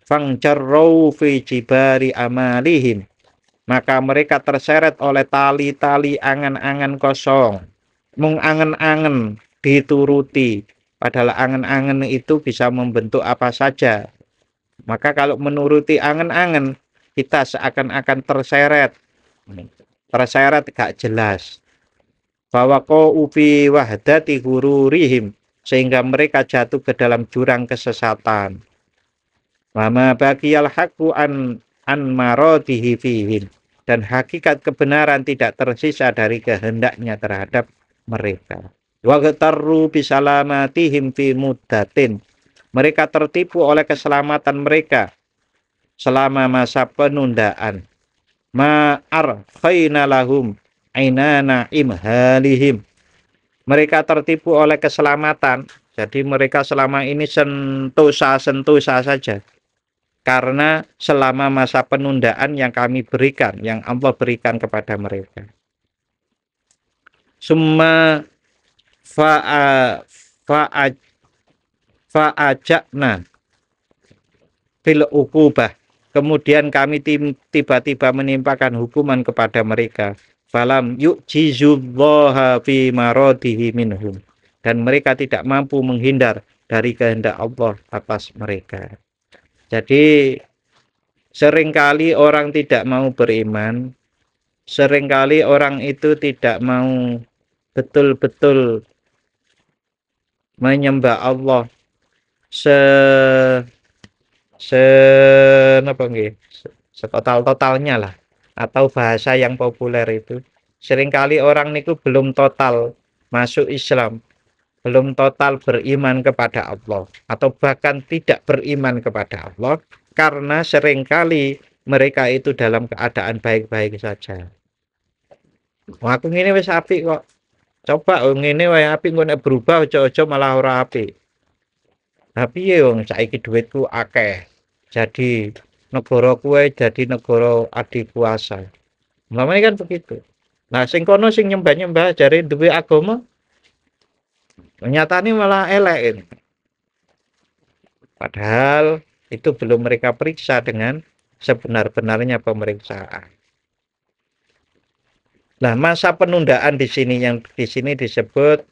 fangjarrau fi jibari amalihim, maka mereka terseret oleh tali-tali angan-angan kosong. Mung angan-angan dituruti, padahal angan-angan itu bisa membentuk apa saja. Maka kalau menuruti angan-angan, kita seakan-akan terseret gak jelas. Bahwa qau fi wahdati hururihim, sehingga mereka jatuh ke dalam jurang kesesatan. Mama bagiyal haqqu an maradihi fihim, dan hakikat kebenaran tidak tersisa dari kehendaknya terhadap mereka. Wa ghatarru bisalamatihim fi muddatin, mereka tertipu oleh keselamatan mereka selama masa penundaan. Ma'ar khayna lahum ainana imhalihim, mereka tertipu oleh keselamatan. Jadi mereka selama ini sentosa-sentosa saja, karena selama masa penundaan yang kami berikan, yang Allah berikan kepada mereka. Summa fa'ajakna bil uqubah, kemudian kami tiba-tiba menimpakan hukuman kepada mereka. Falam yu'jizullaha fi maradihi minhum, dan mereka tidak mampu menghindar dari kehendak Allah atas mereka. Jadi seringkali orang tidak mau beriman, seringkali orang itu tidak mau betul-betul menyembah Allah setotal-totalnya lah, atau bahasa yang populer itu, seringkali orang niku belum total masuk Islam, belum total beriman kepada Allah, atau bahkan tidak beriman kepada Allah, karena seringkali mereka itu dalam keadaan baik-baik saja. Wah, aku ngene wis apik kok. Coba ngene wae apik, engko nek berubah aja-aja malah ora apik. Tapi ya wong saiki duitku akeh. Jadi negara kuwe jadi negara adikuasa. Namanya kan begitu. Nah, sing kono sing nyembah-nyembah jare duwe agama, nyatane malah elek ini. Padahal itu belum mereka periksa dengan sebenar-benarnya pemeriksaan. Nah, masa penundaan di sini yang di sini disebut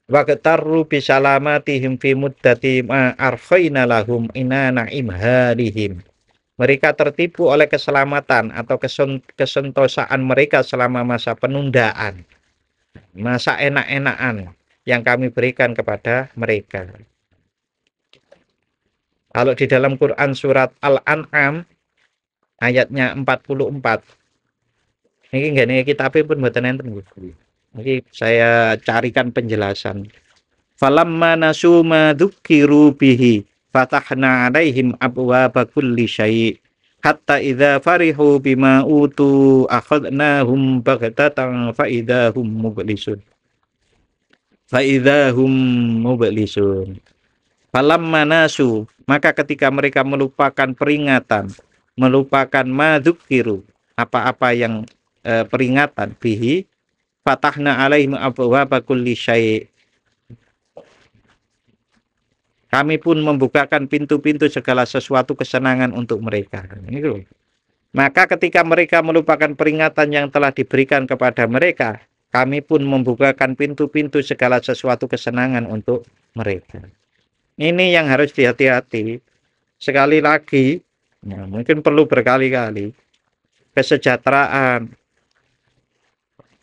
waqtarru bisalamatihim fi muddati ma arkhayna lahum inana imhalihim. Mereka tertipu oleh keselamatan atau kesentosaan mereka selama masa penundaan, masa enak-enakan yang kami berikan kepada mereka. Kalau di dalam Quran surat Al-An'am ayatnya 44, ini nggak kitabnya pun mboten enten. Ini saya carikan penjelasan. Falamma nasu ma dzukiru bihi fatahna alaihim abwaaba kulli syai' hatta idza farihu bima utu akhadnahum baghtatan fa idahum mublisun. Falamma nasu, maka ketika mereka melupakan peringatan, melupakan ma dzukiru, apa-apa yang peringatan bihi, fatahna alaihim abwaaba kulli syai', kami pun membukakan pintu-pintu segala sesuatu kesenangan untuk mereka. Ini. Maka ketika mereka melupakan peringatan yang telah diberikan kepada mereka, kami pun membukakan pintu-pintu segala sesuatu kesenangan untuk mereka. Ini yang harus dihati-hati. Sekali lagi, ya, mungkin perlu berkali-kali, kesejahteraan,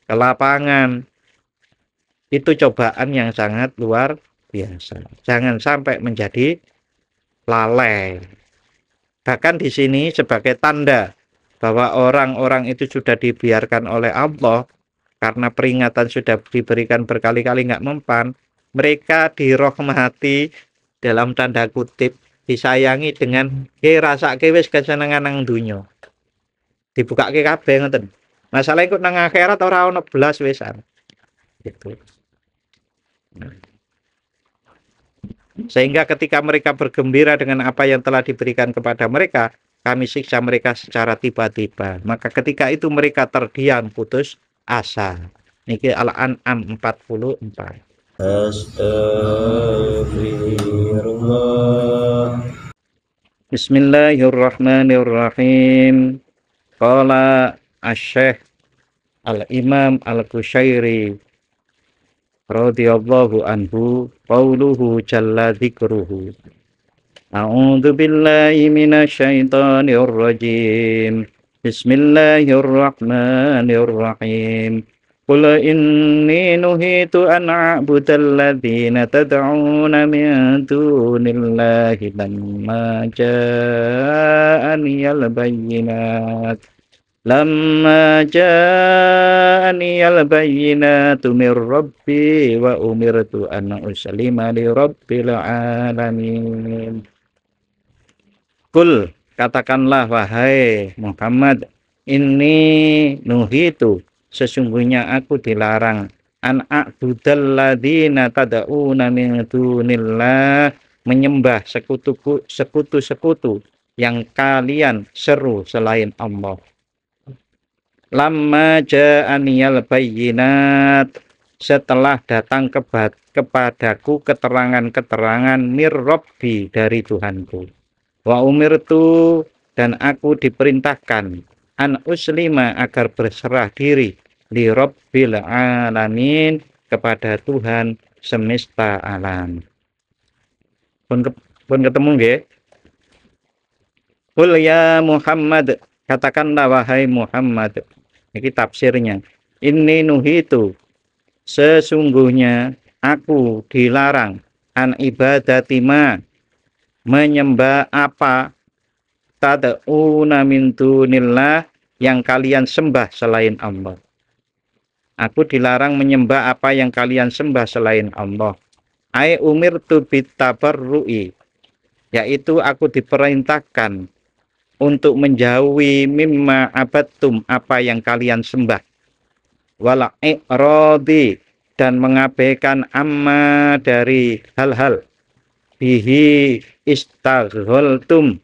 kelapangan, itu cobaan yang sangat luar biasa. Jangan sampai menjadi lalai. Bahkan di sini sebagai tanda bahwa orang-orang itu sudah dibiarkan oleh Allah karena peringatan sudah diberikan berkali-kali nggak mempan, mereka dirahmati dalam tanda kutip, disayangi dengan rasake wis kesenengan nang dunya. Dibukake kabeh ngoten. Masalah ikut nang akhirat ora ono belas wisan. Gitu. Sehingga ketika mereka bergembira dengan apa yang telah diberikan kepada mereka, kami siksa mereka secara tiba-tiba. Maka ketika itu mereka terdiam, putus asa. Niki Al-An'am 44. Astaghfirullah. Bismillahirrahmanirrahim. Qala Asy-Syaikh Al-Imam Al-Qushairi radhiyallahu anhu qauluhu jalla dzikruhu. A'udzu billahi minasyaitonir rajim. Bismillahirrahmanirrahim. Qul inni nuhitu an a'budal ladzina tad'una min dunillahi lamma ja'aniyal bayyinat. Lamma ja'aniyal bayyinatu mir rabbi wa umirtu an uslima li rabbil alamin. Kul, katakanlah wahai Muhammad, inni nuhitu, sesungguhnya aku dilarang, an a'budal ladzina tad'una min dunillah, menyembah sekutu-sekutu yang kalian seru selain Allah. Lamma ja'aniyal bayyinat, setelah datang kepadaku keterangan-keterangan mir rabbi, dari Tuhanku. Wa umirtu, dan aku diperintahkan, an uslima, agar berserah diri, li rabbil alamin, kepada Tuhan semesta alam. Pun ketemu nggih. Qul ya Muhammad, katakanlah wahai Muhammad. Ini tafsirnya. Inni nuhitu, sesungguhnya aku dilarang, an ibadatima, menyembah apa, tad'una min dunillah, yang kalian sembah selain Allah. Aku dilarang menyembah apa yang kalian sembah selain Allah. Ai umirtu bitabarru'i, yaitu aku diperintahkan untuk menjauhi mimma abattum, apa yang kalian sembah. Wala i'radi, dan mengabaikan amma, dari hal-hal, bihi istagholtum,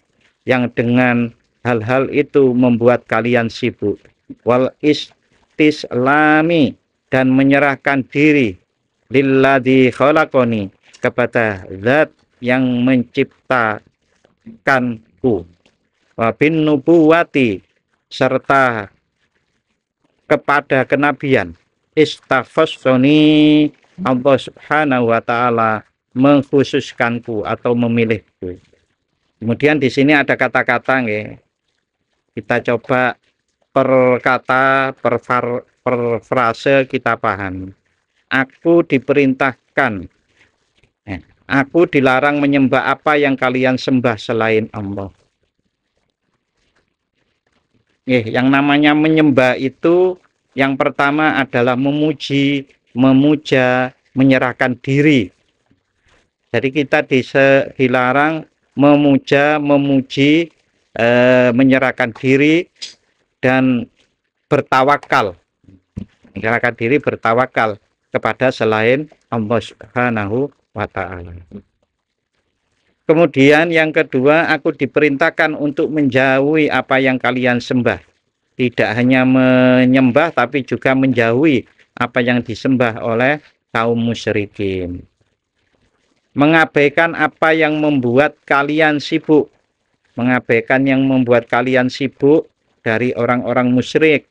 yang dengan hal-hal itu membuat kalian sibuk. Wal istislami, dan menyerahkan diri, lilladzi khalaqani, kepada zat yang menciptakanku. Wa bin nubuwati, serta kepada kenabian. Istaghfasoni, Allah subhanahu wa ta'ala mengkhususkanku atau memilihku. Kemudian di sini ada kata-kata nggih. Kita coba per kata, per frase kita paham. Aku diperintahkan, aku dilarang menyembah apa yang kalian sembah selain Allah. Yang namanya menyembah itu, yang pertama adalah memuji, memuja, menyerahkan diri. Jadi kita dilarang memuja, memuji, menyerahkan diri, dan bertawakal. Menyerahkan diri, bertawakal kepada selain Allah subhanahu wa ta'ala. Kemudian yang kedua, aku diperintahkan untuk menjauhi apa yang kalian sembah. Tidak hanya menyembah, tapi juga menjauhi apa yang disembah oleh kaum musyrikin. Mengabaikan apa yang membuat kalian sibuk. Mengabaikan yang membuat kalian sibuk dari orang-orang musyrik.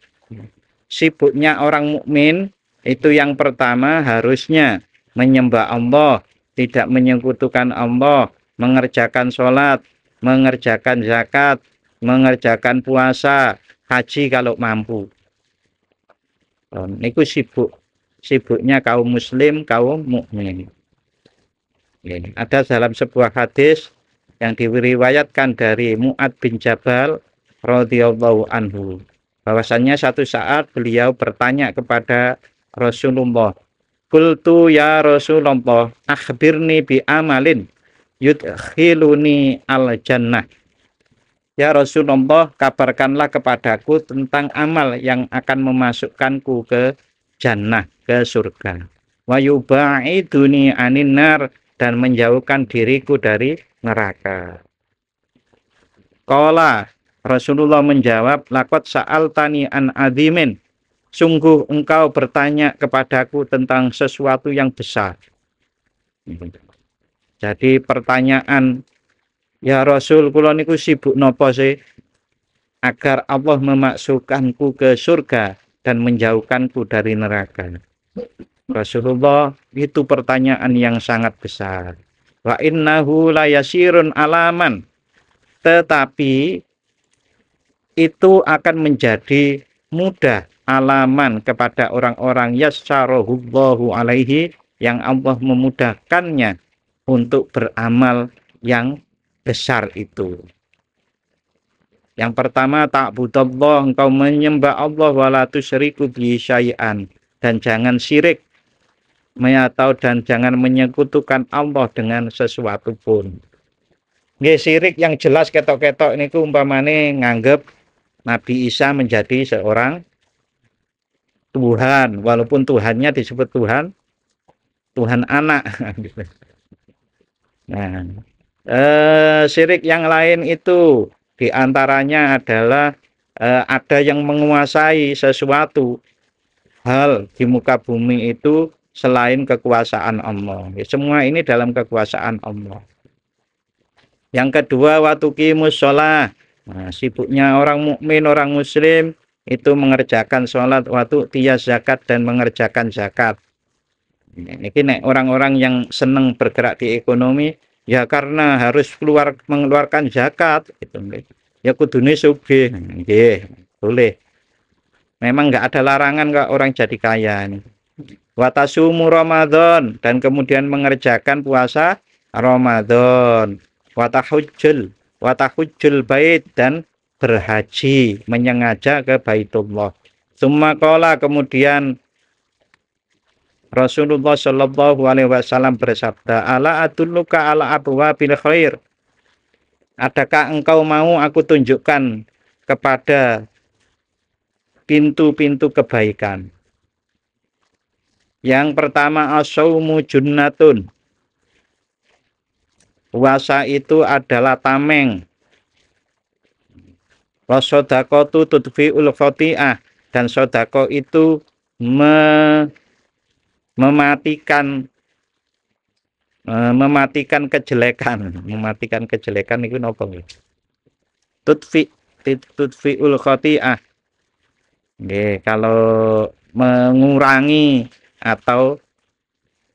Sibuknya orang mukmin itu yang pertama harusnya menyembah Allah, tidak menyekutukan Allah, mengerjakan sholat, mengerjakan zakat, mengerjakan puasa, haji kalau mampu. Niku sibuknya kaum muslim, kaum mukmin. Ada dalam sebuah hadis yang diriwayatkan dari Mu'ad bin Jabal radhiyallahu anhu, bahwasannya satu saat beliau bertanya kepada Rasulullah, qultu ya Rasulullah, akhbirni bi amalin yudkhiluni al jannah. Ya Rasulullah, kabarkanlah kepadaku tentang amal yang akan memasukkanku ke jannah, ke surga. Wa yubaiduni anin nar, dan menjauhkan diriku dari neraka. Qala, Rasulullah menjawab, laqad sa'altani an adzimin, sungguh engkau bertanya kepadaku tentang sesuatu yang besar. Jadi pertanyaan Ya Rasul, kula niku sibuk napa sih agar Allah memasukkanku ke surga dan menjauhkanku dari neraka? Rasulullah, itu pertanyaan yang sangat besar. Wa innahu layasirun alaman. Tetapi itu akan menjadi mudah alaman kepada orang-orang yassarahullahu alaihi yang Allah memudahkannya untuk beramal yang besar itu. Yang pertama, ta'budallah, engkau menyembah Allah wala tusyriku bihi syai'an, dan jangan syirik atau dan jangan menyekutukan Allah dengan sesuatu pun. Nggih, syirik yang jelas ketok-ketok niku umpamane nganggep Nabi Isa menjadi seorang Tuhan, walaupun Tuhannya disebut Tuhan, Tuhan anak. Nah, syirik yang lain itu diantaranya adalah ada yang menguasai sesuatu hal di muka bumi itu selain kekuasaan Allah. Semua ini dalam kekuasaan Allah. Yang kedua, watuqimus sholah. Nah, sibuknya orang mukmin, orang muslim itu mengerjakan sholat, waktu tias zakat dan mengerjakan zakat. Ini orang-orang yang senang bergerak di ekonomi, ya karena harus mengeluarkan zakat, gitu. Ya kudune sugih, nggih, boleh. Memang nggak ada larangan kok orang jadi kaya. Watasumu Ramadan, dan kemudian mengerjakan puasa Ramadan. Watahujjul bait, dan berhaji menyengaja ke Baitullah. Summa qala, kemudian Rasulullah Shallallahu alaihi wasallam bersabda, ala adulluka ala abwabil khair. Adakah engkau mau aku tunjukkan kepada pintu-pintu kebaikan? Yang pertama, as-saumu junnatun. Puasa itu adalah tameng. Wasodaqatu tudfi'ul khoti'ah, dan sodako itu mematikan kejelekan. Mematikan kejelekan itu napa nggih? Tudfi'ul khoti'ah. Nggih, kalau mengurangi atau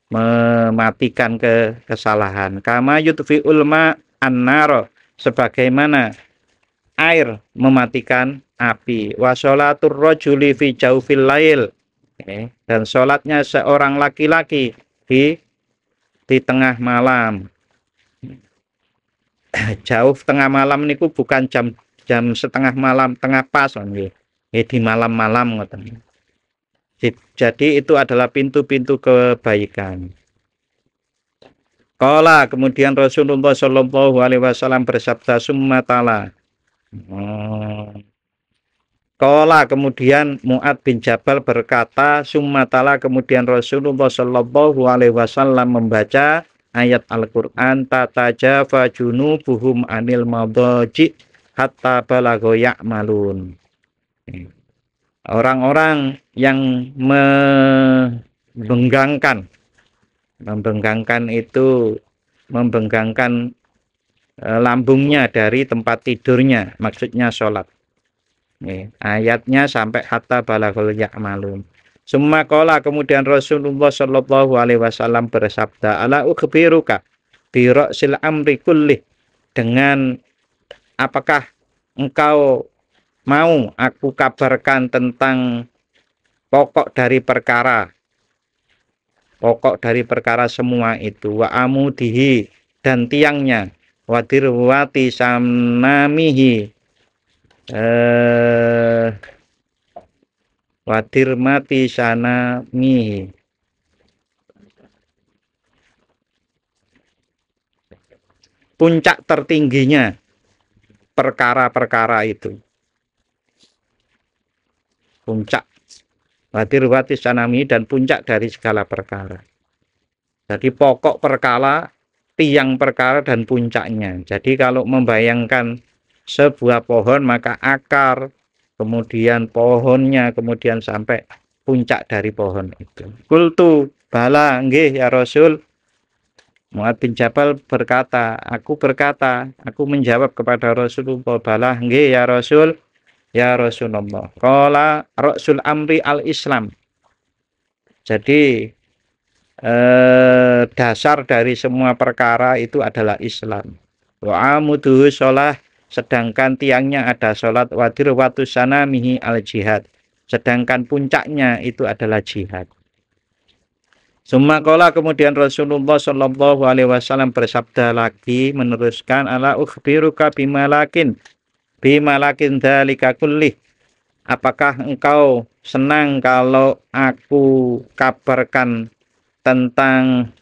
mematikan kesalahan. Kama yutfi'ul ma'an-nar, sebagaimana air mematikan api. Wa sholatur rajuli fi jaufil lail, dan sholatnya seorang laki-laki di tengah malam. Jauh tengah malam niku bukan jam setengah malam, tengah pas nggih. Di malam-malam ngoten. Jadi itu adalah pintu-pintu kebaikan. Qala, kemudian Rasulullah Shallallahu alaihi wasallam bersabda, summa ta'ala. Qala, kemudian Mu'ad bin Jabal berkata, summa ta'ala, kemudian Rasulullah Shallallahu alaihi wasallam membaca ayat Al-Qur'an, tatajafa junubuhum anil madaji hatta balagha ya'malun. Orang-orang yang membenggangkan itu membenggangkan lambungnya dari tempat tidurnya, maksudnya sholat. Ayatnya sampai hatta balaghul ya'malun. Summa qala, kemudian Rasulullah Shallallahu alaihi wasallam bersabda, ala ukhbiruka bi ra'sil amri kullih, dengan apakah engkau mau aku kabarkan tentang pokok dari perkara semua itu, wa amudihi, dan tiangnya, wa dirwati samnamihi, wa dirmati sanamihi, puncak tertingginya perkara-perkara itu. Puncak wadirwati sanami, dan puncak dari segala perkara. Jadi pokok perkara, tiang perkara, dan puncaknya. Jadi kalau membayangkan sebuah pohon, maka akar, kemudian pohonnya, kemudian sampai puncak dari pohon itu. Qultu, bala nggih ya Rasul. Mu'ad bin Jabal berkata, aku menjawab kepada Rasulullah, bala nggih ya Rasul, ya Rasulullah. Qala Rasul amri al-Islam. Jadi dasar dari semua perkara itu adalah Islam. Wa amuduhu sholah, sedangkan tiangnya ada sholat, wadir watu sanamihi al-jihad, sedangkan puncaknya itu adalah jihad. Summa qala, kemudian Rasulullah Shallallahu Alaihi Wasallam bersabda lagi, meneruskan, ala ukhbiruka bimalakin dalika kullih. Apakah engkau senang kalau aku kabarkan tentang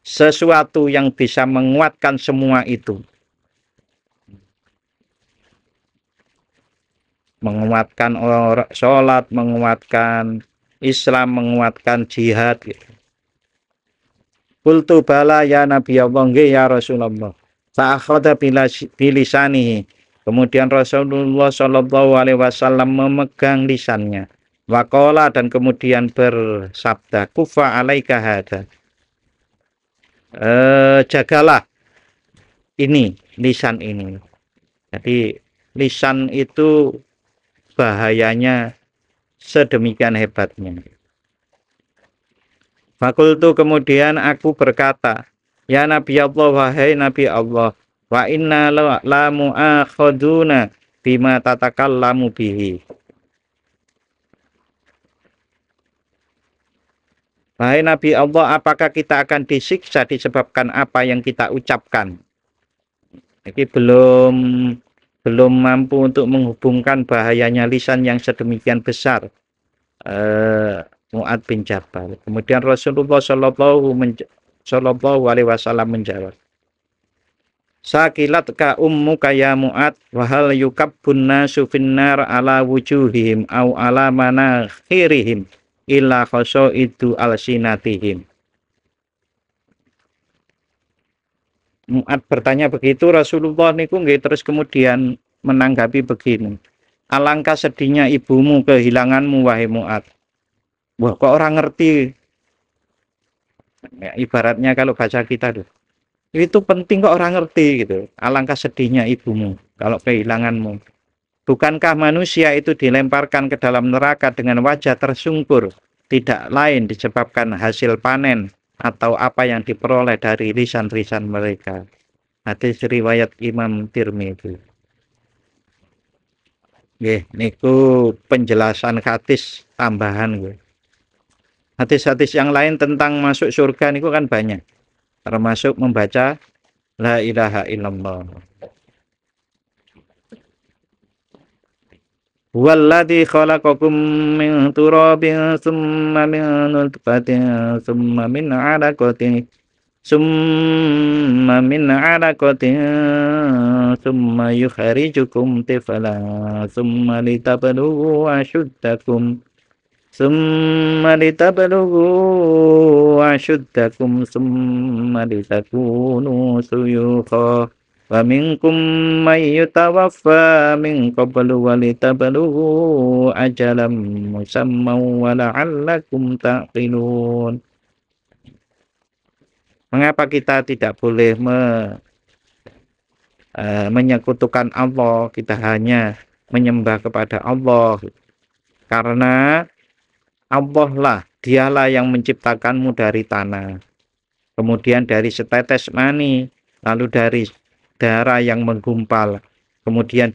sesuatu yang bisa menguatkan semua itu? Menguatkan orang sholat, menguatkan Islam, menguatkan jihad. Qultu bala ya Nabi Allah, nggih ya Rasulullah. Fa'akhadha bilisanihi. Kemudian Rasulullah Shallallahu Alaihi Wasallam memegang lisannya. Waqala, dan kemudian bersabda, kufa alaika hada. Jagalah ini, lisan ini. Jadi lisan itu bahayanya sedemikian hebatnya. Fakultu, kemudian aku berkata, ya Nabi Allah, wahai Nabi Allah, wa inna la mu'akhaduna bima tatakallamu bihi. Wahai Nabi Allah, apakah kita akan disiksa disebabkan apa yang kita ucapkan? Ini belum mampu untuk menghubungkan bahayanya lisan yang sedemikian besar. Mu'ad bin Jabal. Kemudian Rasulullah Shallallahu Alaihi Wasallam menjawab, sakilat ka ummuka ya Mu'ad, wahal yukabbun nasu finnar ala wujuhihim au ala manakhirihim illa khasaidu alsinatihim. Mu'ad bertanya begitu, Rasulullah niku nggih terus kemudian menanggapi begini, alangkah sedihnya ibumu kehilanganmu wahai Mu'ad. Wah, kok orang ngerti ya, ibaratnya kalau baca kita tuh, itu penting kok orang ngerti gitu. Alangkah sedihnya ibumu kalau kehilanganmu. Bukankah manusia itu dilemparkan ke dalam neraka dengan wajah tersungkur, tidak lain disebabkan hasil panen atau apa yang diperoleh dari lisan-lisan mereka. Hadis riwayat Imam Tirmidzi. Nggih, niku penjelasan hadis tambahan gue. Hadis-hadis yang lain tentang masuk surga niku kan banyak, termasuk membaca la ilaha illallah. Walladzi khalaqakum min turabin tsumma min nutfatin tsumma min 'alaqatin tsumma yukhrijukum tiflan tsumma litablugu ashuddakum summa litablugu ashuddakum summa litakunu suyukha wa minkum may yutawaffa min qablu wa litablugu ajalam musamman wa la'allakum taqilun. Mengapa kita tidak boleh menyekutukan Allah, kita hanya menyembah kepada Allah? Karena Allah lah, dialah yang menciptakanmu dari tanah, kemudian dari setetes mani, lalu dari darah yang menggumpal, kemudian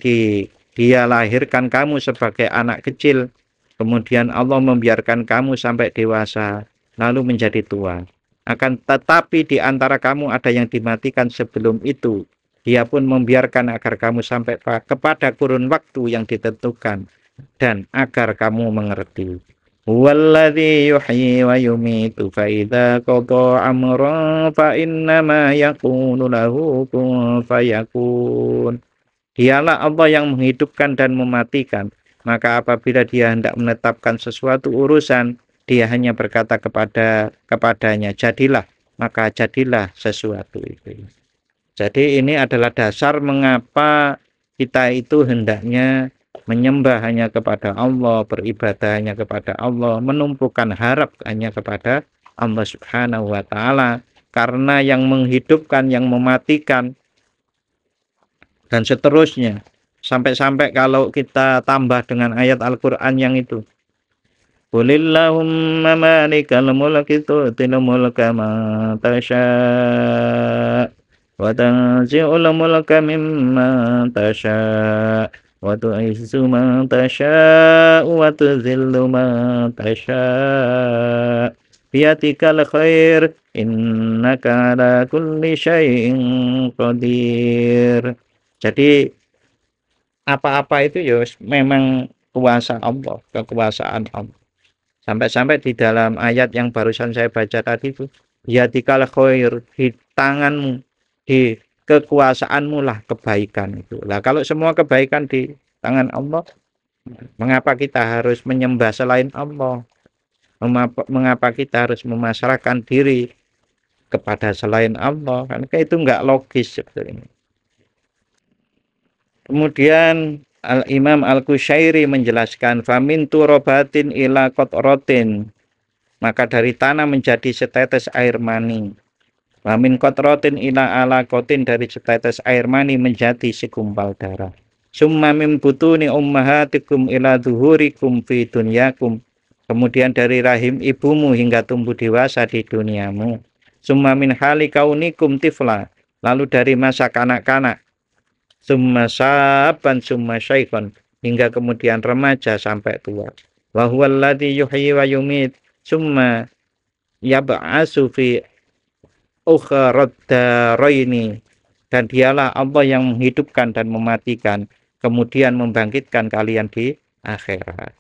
dia lahirkan kamu sebagai anak kecil, kemudian Allah membiarkan kamu sampai dewasa, lalu menjadi tua. Akan tetapi di antara kamu ada yang dimatikan sebelum itu, dia pun membiarkan agar kamu sampai kepada kurun waktu yang ditentukan, dan agar kamu mengerti. Walladzi yuhyi wa yumitu fa idza qada amran fa innama yaqulu lahu kun fayakun. Dialah Allah yang menghidupkan dan mematikan, maka apabila dia hendak menetapkan sesuatu urusan, dia hanya berkata kepadanya jadilah, maka jadilah sesuatu itu. Jadi ini adalah dasar mengapa kita itu hendaknya menyembah hanya kepada Allah, beribadah hanya kepada Allah, menumpukan harap hanya kepada Allah Subhanahu wa taala, karena yang menghidupkan, yang mematikan, dan seterusnya. Sampai-sampai kalau kita tambah dengan ayat Al-Qur'an yang itu, Qulillahumma malikal mulki tu'til mulka man tasha' wa tanzi'ul mulka mimman tasha' wa tu'izzu man tasha' wa tuzillu man tasha' biyadikal khair innaka ala kulli syai'in qadir. Jadi apa-apa itu ya memang kuasa Allah, kekuasaan Allah. Sampai-sampai di dalam ayat yang barusan saya baca tadi itu, biyadikal khair, di tanganmu, di kekuasaanmu lah kebaikan itu. Lah kalau semua kebaikan di tangan Allah, mengapa kita harus menyembah selain Allah? Mengapa kita harus memasrahkan diri kepada selain Allah? Karena itu enggak logis sebetulnya. Kemudian Al-Imam Al-Qushairi menjelaskan, famin turobatin ila kotrotin, maka dari tanah menjadi setetes air mani. Wamin kotrotin ila alakotin, dari setetes air mani menjadi segumpal darah. Summa min butuni ummahatikum ila zuhurikum fi dunyakum, kemudian dari rahim ibumu hingga tumbuh dewasa di duniamu. Summa min hali kaunikum tifla, lalu dari masa kanak-kanak, summa saban summa syaikon, hingga kemudian remaja sampai tua. Wa huwal ladzi yuhyi wa yumit summa yab'atsu fi ukharat daraini, dan dialah Allah yang menghidupkan dan mematikan, kemudian membangkitkan kalian di akhirat.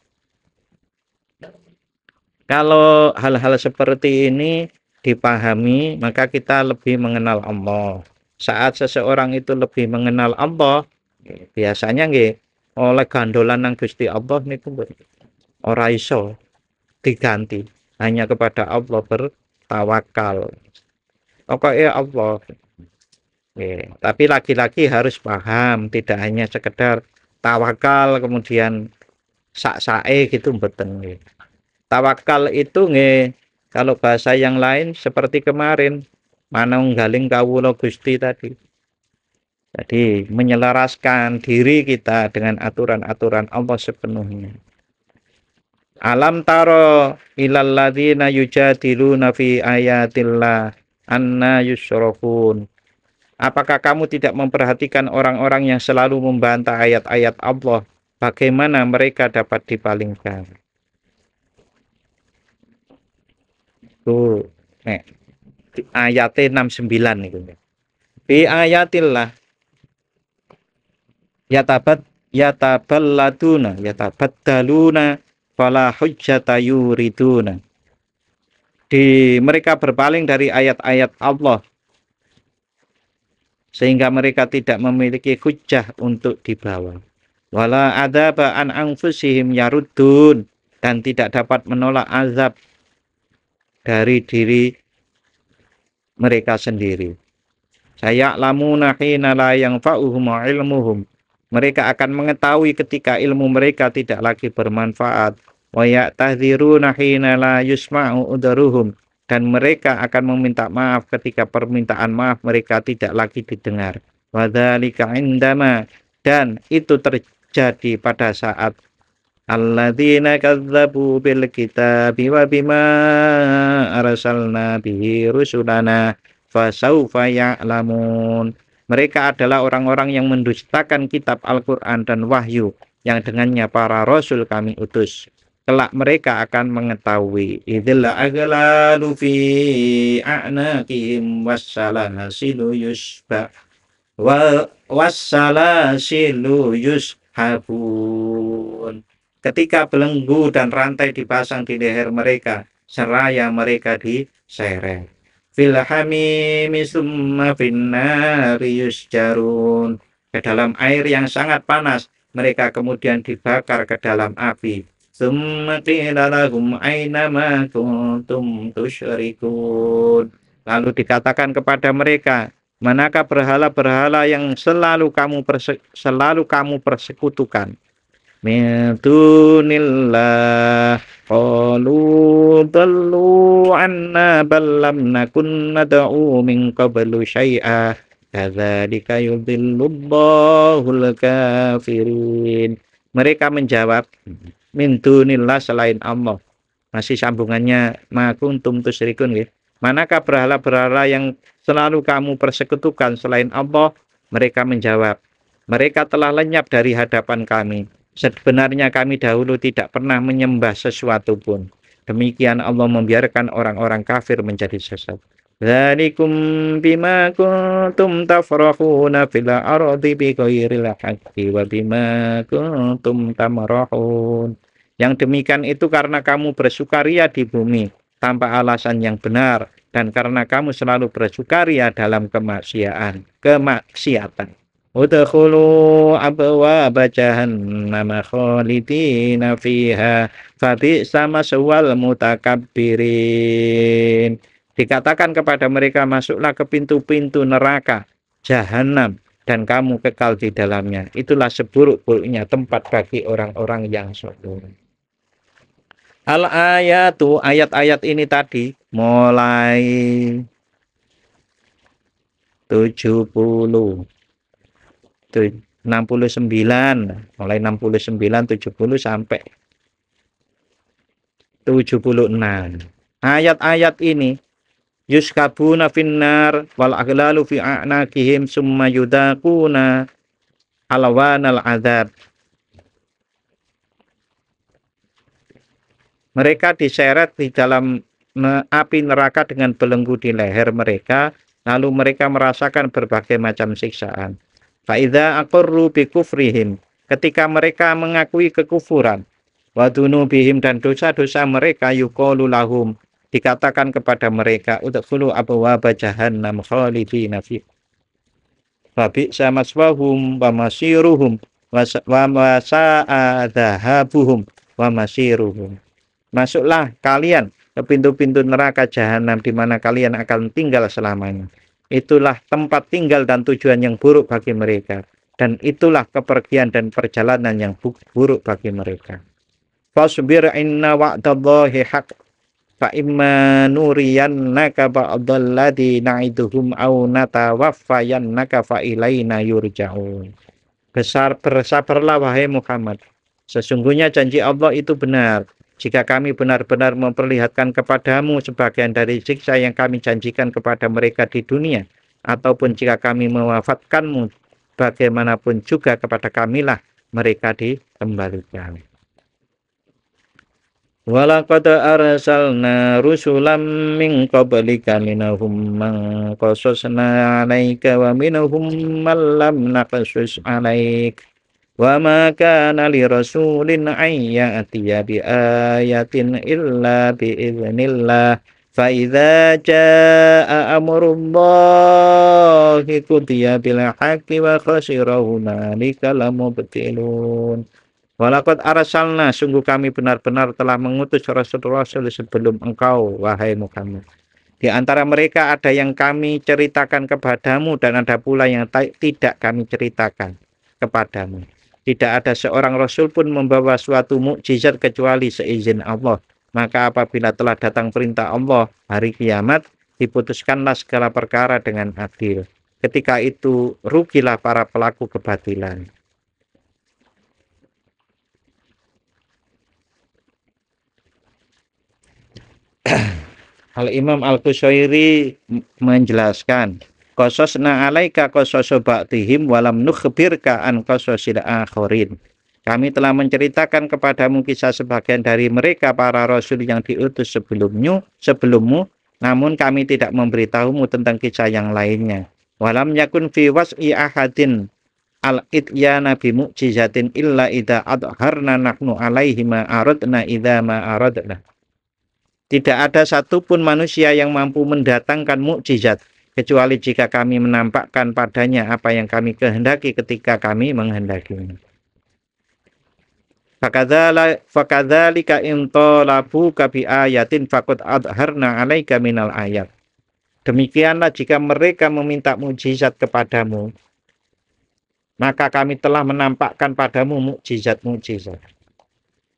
Kalau hal-hal seperti ini dipahami, maka kita lebih mengenal Allah. Saat seseorang itu lebih mengenal Allah, biasanya nggih oleh gandolan nang Gusti Allah niku ora iso diganti, hanya kepada Allah bertawakal. Pokoknya Allah. Tapi lagi-lagi harus paham, tidak hanya sekedar tawakal kemudian sak-sae gitu mboten nggih. Tawakal itu nggih, kalau bahasa yang lain seperti kemarin, manunggaling kawula Gusti tadi. Jadi menyelaraskan diri kita dengan aturan-aturan Allah sepenuhnya. Alam taro ilal ladzina yujadiluna fi ayatillah anna yusyrafun. Apakah kamu tidak memperhatikan orang-orang yang selalu membantah ayat-ayat Allah, bagaimana mereka dapat dipalingkan? Tuh, ayat 69 itu. Fi ayatillah yatabaddaluna fala hujjata yuriduna. Mereka berpaling dari ayat-ayat Allah sehingga mereka tidak memiliki hujjah untuk dibawa. Wala adzaba an anfusihim yaruddun, dan tidak dapat menolak azab dari diri mereka sendiri. Saya'lamuna hina la yanfa'uhum ilmuhum, mereka akan mengetahui ketika ilmu mereka tidak lagi bermanfaat. Wa ya'tadziruna hina la yusma'u udruhum, dan mereka akan meminta maaf ketika permintaan maaf mereka tidak lagi didengar. Wa dzalika indama, dan itu terjadi pada saat alladzina kadzdzabu bil kitabi wa bima arsalna bihi rusulana fasaufa ya'lamun. Mereka adalah orang-orang yang mendustakan kitab Al-Quran dan wahyu yang dengannya para rasul kami utus. Kelak mereka akan mengetahui. Idzil aghlalu fi a'naqihim wassalasilu yusba wa wassalasilu yushabun. Ketika belenggu dan rantai dipasang di leher mereka, seraya mereka diseret. Fil hamimi summa finnari yusjarun. Ke dalam air yang sangat panas, mereka kemudian dibakar ke dalam api. Summa qila lahum aina ma kuntum tusyrikun. Lalu dikatakan kepada mereka, manakah berhala-berhala yang selalu kamu persekutukan? Min dunillah, Qalu dhallu anna bal lam nakun nad'u min qablu syai'a kadzalika yudhillullahul kafirin. Mereka menjawab, min dunillah, selain Allah. Masih sambungannya ma kuntum tusyrikun ya. Manakah berhala-berhala yang selalu kamu persekutukan selain Allah? Mereka menjawab, mereka telah lenyap dari hadapan kami. Sebenarnya kami dahulu tidak pernah menyembah sesuatu pun. Demikian Allah membiarkan orang-orang kafir menjadi sesat. Dzalikum bima kuntum tafrahuna fil ardi bighairil haqqi wa bima kuntum tamrahun. Yang demikian itu karena kamu bersukaria di bumi tanpa alasan yang benar dan karena kamu selalu bersukaria dalam kemaksiatan. Udkhulu abwaaba jahannam khalidina fiha fabi'sa maswal mutakabbirin. Dikatakan kepada mereka, masuklah ke pintu-pintu neraka jahanam dan kamu kekal di dalamnya. Itulah seburuk-buruknya tempat bagi orang-orang yang sombong. Al-ayatu, ayat-ayat ini tadi mulai 70 69, mulai 69, 70 sampai 76. Ayat-ayat ini yuskabuna finnar wal aghlalu fi a'naqihim summa yudaquna alwanal adzab. Mereka diseret di dalam api neraka dengan belenggu di leher mereka, lalu mereka merasakan berbagai macam siksaan. Fa'idha aqarru bi kufrihim, ketika mereka mengakui kekufuran, wa dzunubihim, dan dosa-dosa mereka, yuqalu lahum, dikatakan kepada mereka, udkhulu abwaaba jahannam khalidina fiha fa bi'sa maswahum wa masiruhum wa sa'a dhahabuhum wa masiruhum. Masuklah kalian ke pintu-pintu neraka jahanam di mana kalian akan tinggal selamanya. Itulah tempat tinggal dan tujuan yang buruk bagi mereka. Dan itulah kepergian dan perjalanan yang buruk bagi mereka. Fasbir inna wa'dallahi haq. Fa imma nuriyannaka ba'dalladhi na'iduhum au natawaffayannaka fa ilaina yurja'un. Bersabarlah wahai Muhammad. Sesungguhnya janji Allah itu benar. Jika kami benar-benar memperlihatkan kepadamu sebagian dari siksa yang kami janjikan kepada mereka di dunia, ataupun jika kami mewafatkanmu, bagaimanapun juga kepada kamilah mereka dikembalikan. Walaqad arsalna rusulam min qablika minhum man qasasna 'alaika wa minhum man lam naqsus 'alaik. Wa ma kana li rasulin an ya'tiya bi ayatin illa bi idznillah fa idza jaa amrullahi qudiya bil haqqi wa khasira hunalika lamubtilun. Walaqad arsalna, sungguh kami benar-benar telah mengutus rasul-rasul sebelum engkau wahai Muhammad. Di antara mereka ada yang kami ceritakan kepadamu dan ada pula yang tidak kami ceritakan kepadamu. Tidak ada seorang rasul pun membawa suatu mukjizat kecuali seizin Allah. Maka apabila telah datang perintah Allah, hari kiamat, diputuskanlah segala perkara dengan adil. Ketika itu rugilah para pelaku kebatilan. Al-Imam Al-Qushairi menjelaskan, qasasna alaika qasasu ba'dihim walam nukhbirka an qasasil akharin. Kami telah menceritakan kepadamu kisah sebagian dari mereka para rasul yang diutus sebelummu, namun kami tidak memberitahumu tentang kisah yang lainnya. Walam yakun fi was'i ahadin al-ityana bi mu'jizatin illa idza adharna nahnu alaihi ma aradna idza ma aradna. Tidak ada satupun manusia yang mampu mendatangkan mukjizat kecuali jika kami menampakkan padanya apa yang kami kehendaki ketika kami menghendakinya. Fakadzalika in talabuka bi ayatin faqad adharna 'alaika minal ayat. Demikianlah jika mereka meminta mukjizat kepadamu, maka kami telah menampakkan padamu mukjizat-mukjizat.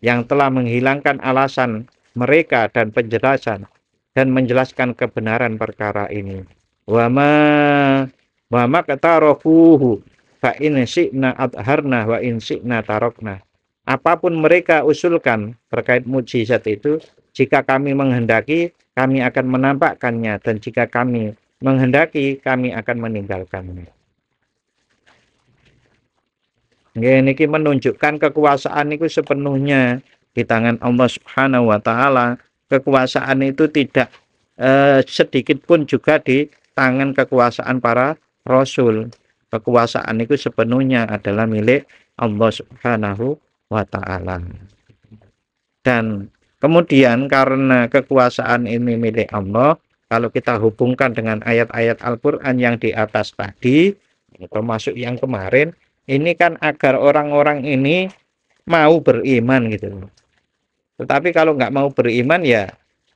yang telah menghilangkan alasan mereka dan penjelasan dan menjelaskan kebenaran perkara ini. Wa ma katarafuhu fa in syi'na adharna wa in syi'na tarokna. Apapun mereka usulkan terkait mukjizat itu, jika kami menghendaki, kami akan menampakkannya, dan jika kami menghendaki, kami akan meninggalkannya. Ini menunjukkan kekuasaan itu sepenuhnya di tangan Allah Subhanahu wa taala. Kekuasaan itu tidak sedikit pun juga di tangan kekuasaan para rasul. Kekuasaan itu sepenuhnya adalah milik Allah Subhanahu wa taala. Dan kemudian karena kekuasaan ini milik Allah, kalau kita hubungkan dengan ayat-ayat Al-Qur'an yang di atas tadi, termasuk yang kemarin, ini kan agar orang-orang ini mau beriman gitu. Tetapi kalau nggak mau beriman ya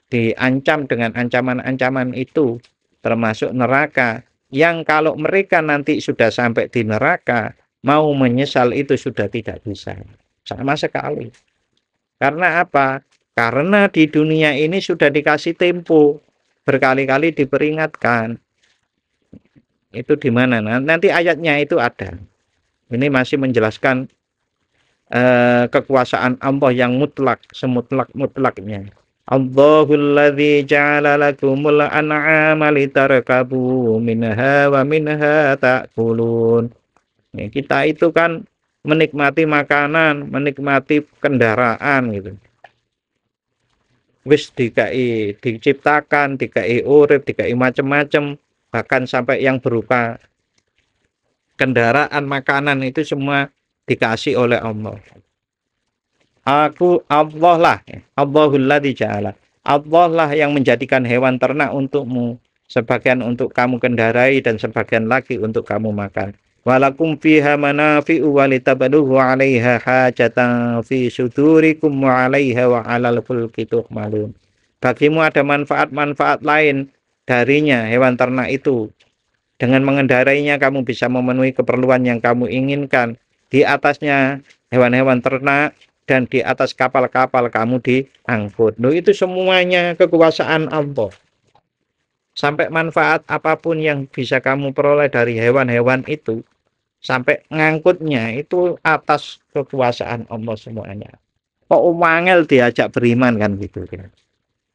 diancam dengan ancaman-ancaman itu, termasuk neraka, yang kalau mereka nanti sudah sampai di neraka, mau menyesal itu sudah tidak bisa sama sekali. Karena apa? Karena di dunia ini sudah dikasih tempo, berkali-kali diperingatkan. Itu di mana? Nanti ayatnya itu ada. Ini masih menjelaskan kekuasaan Allah yang mutlak, semutlak-mutlaknya. Allahul ladzi ja'ala lakumul an'ama litarkabu minha wa minha ta'kulun. Ya, kita itu kan menikmati makanan, menikmati kendaraan gitu. Wis diciptakan, dikai urip, dikai macam-macam, bahkan sampai yang berupa kendaraan, makanan itu semua dikasih oleh Allah. Allah lah, Allahul ladzi ja'ala. Allah lah yang menjadikan hewan ternak untukmu, sebagian untuk kamu kendarai dan sebagian lagi untuk kamu makan. Walakum fiha manafi'u walitabluhu 'alaiha hajatan fi sudurikum wa 'alaiha wa 'alal fulki tuhmalun. Bagimu ada manfaat-manfaat lain darinya hewan ternak itu. Dengan mengendarainya kamu bisa memenuhi keperluan yang kamu inginkan. Di atasnya hewan-hewan ternak dan di atas kapal-kapal kamu diangkut. Loh, itu semuanya kekuasaan Allah. Sampai manfaat apapun yang bisa kamu peroleh dari hewan-hewan itu, sampai ngangkutnya itu atas kekuasaan Allah semuanya. Kok wangel diajak beriman kan gitu kan.